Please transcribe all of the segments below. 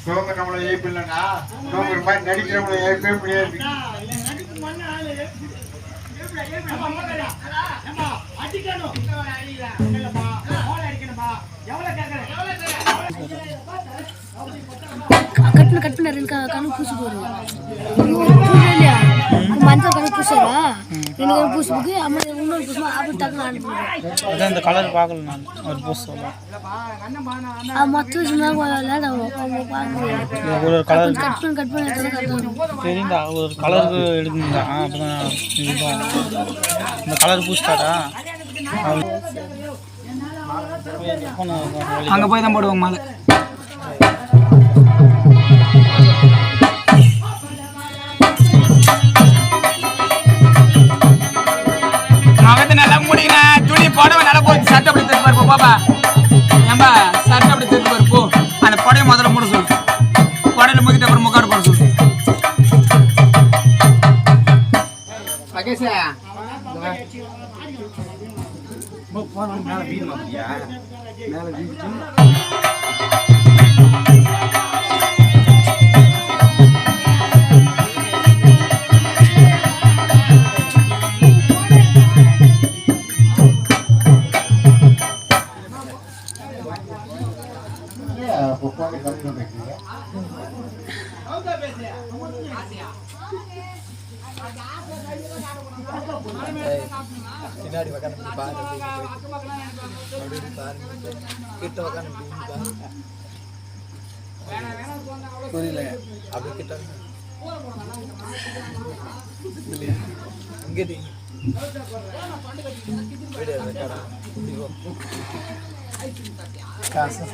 சோங்க நம்மள ஏய்ப்பில்லைன்னா சோங்க மாதிரி நடிக்கிறவங்கள ஏய்ப்பே முடியாது. கட் பண்ண ரெண்டு கணக்கு பூசி போடுவோம் இல்லையா மஞ்சள் கணக்கு பூசாரா ரெண்டு கணக்கு பூசி போக்கு அம்மா இன்னொரு பூசுமா அப்படி டக்குன்னு ஆரம்பிச்சு இந்த கலர் பார்க்கல நான் ஒரு பூச மொத்தம் சும்மா ஒரு கலர் கட் பண்ண சரிண்டா ஒரு கலருக்கு எடுக்குங்களா அப்பதான் இந்த கலர் பூசிட்டாரா அங்கே போய் தான் போடுவாங்க மாலை. நல்லா முடியுங்க துணி புடவை நல்லா போச்சு சட்டை அப்படி தெரிஞ்சு பாருப்போம் பாப்பா ஏம்பா சட்டை அப்படி தெரிஞ்சு பாருப்போம் அந்த புடவை முதல்ல மூட சொல்லு புடவையில முக்கிட்டு அப்புறம் முக்காடு போட சொல்லு. மேல வீடு மாதிரியா மேல வீடு பின்னாடி புரியல அப்படி கிட்ட இங்கே காசு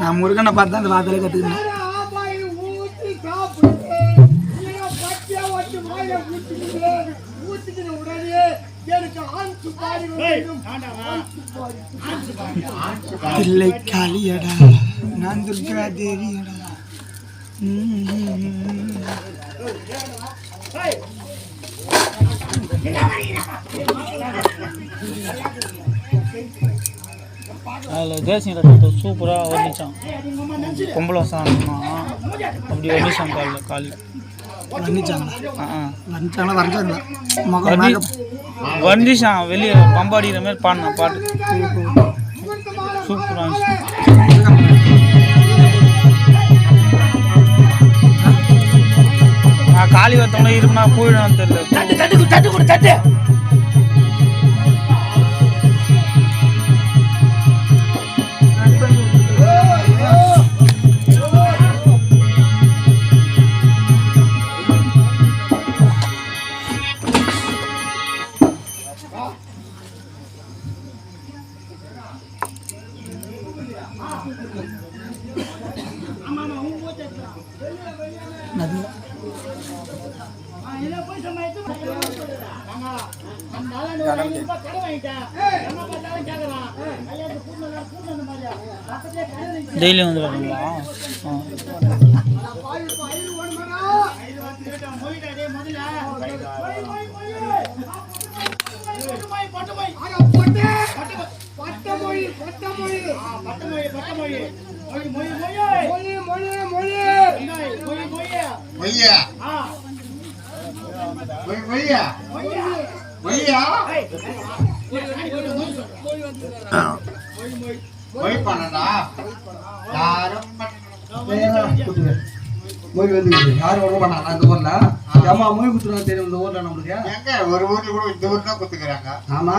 நான் முருகனை பார்த்து அந்த வார்த்தையில கற்றுக்கினேன். இல்லை காளியடா நான் துர்கா தேவியடா. அதில் தேசிய ரத்தத்தை சூப்பராக வர்ணிச்சான். பொம்பளை சாணமா அப்படி வர்ணிச்சான் காலி வர்ணிச்சான். வெளியே பம்பாடிக்கிற மாதிரி பாடினான் பாட்டு சூப்பராக இருந்துச்சு. காளி ஒருத்தவங்க இருக்குன்னா போயிடும் தெரியல. டெய்லி வந்து வரீங்களா? மொய்யா மொய்யா மொய்யா மொய் பண்ணடா யாரும் மொய் வந்து யாரும் வர மாட்டாங்க அந்த ஊர்ல. ஏமா மொய் குத்துறாங்க தெரியும் இந்த ஊர்ல நம்மளுக்கு. எங்க ஒரு ஊர்ல கூட இந்த ஊர் தான் குத்துக்கிறாங்க. ஆமா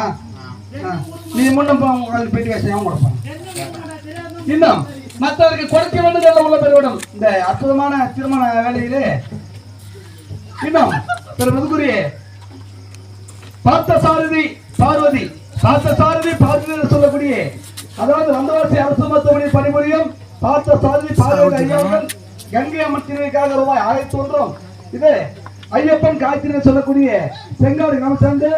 நீ முன்ன போயிட்டு பேசுறேன் கொடுப்பாங்க. இன்னும் மற்றவருக்கு கொடுக்க வேண்டியதில்லை உள்ள பெருவிடம் இந்த அற்புதமான திருமண வேலையிலே. இன்னும் பெருமதுக்குரிய பார்த்தசாரதி பார்வதி என்று சொல்லக்கூடிய அதாவது வந்தவாசி அரசு மருத்துவமனை பணிபுரியும் பார்த்தசாரதி பார்வதி ஐயாவுடன் கங்கை அம்மன் திருவிக்காக ரூபாய் 1100. இது ஐயப்பன் காய்த்திரி சொல்லக்கூடிய செங்காடு கிராமம் சேர்ந்து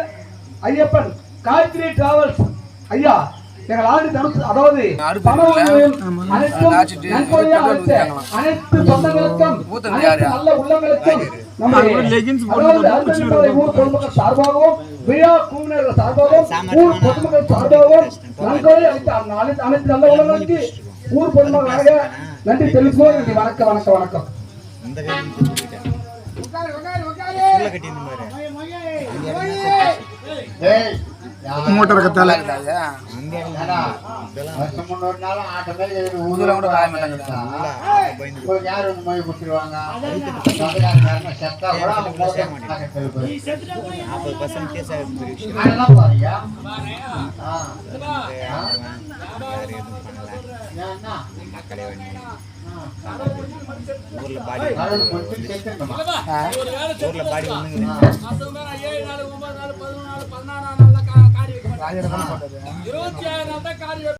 ஐயப்பன் காய்த்திரி டிராவல்ஸ் ஐயா எங்கள் ஆண்டு அதாவது அனைத்து சொந்தங்களுக்கும் நல்ல உள்ளங்களுக்கும் ஊர் பொதுமக்கள் சார்பாகவும் விழா குழுவினர்கள் சார்பாகவும் ஊர் பொதுமக்கள் சார்பாகவும் நன்கொடை அனைத்து நல்ல உள்ளங்களுக்கு ஊர் பொதுமக்களாக நன்றி தெரிவிப்போம். வணக்கம் வணக்கம் வணக்கம். மூட்டை கத்தால யாரு மொய் கொடுத்துருவாங்க. ஊர்ல பாடி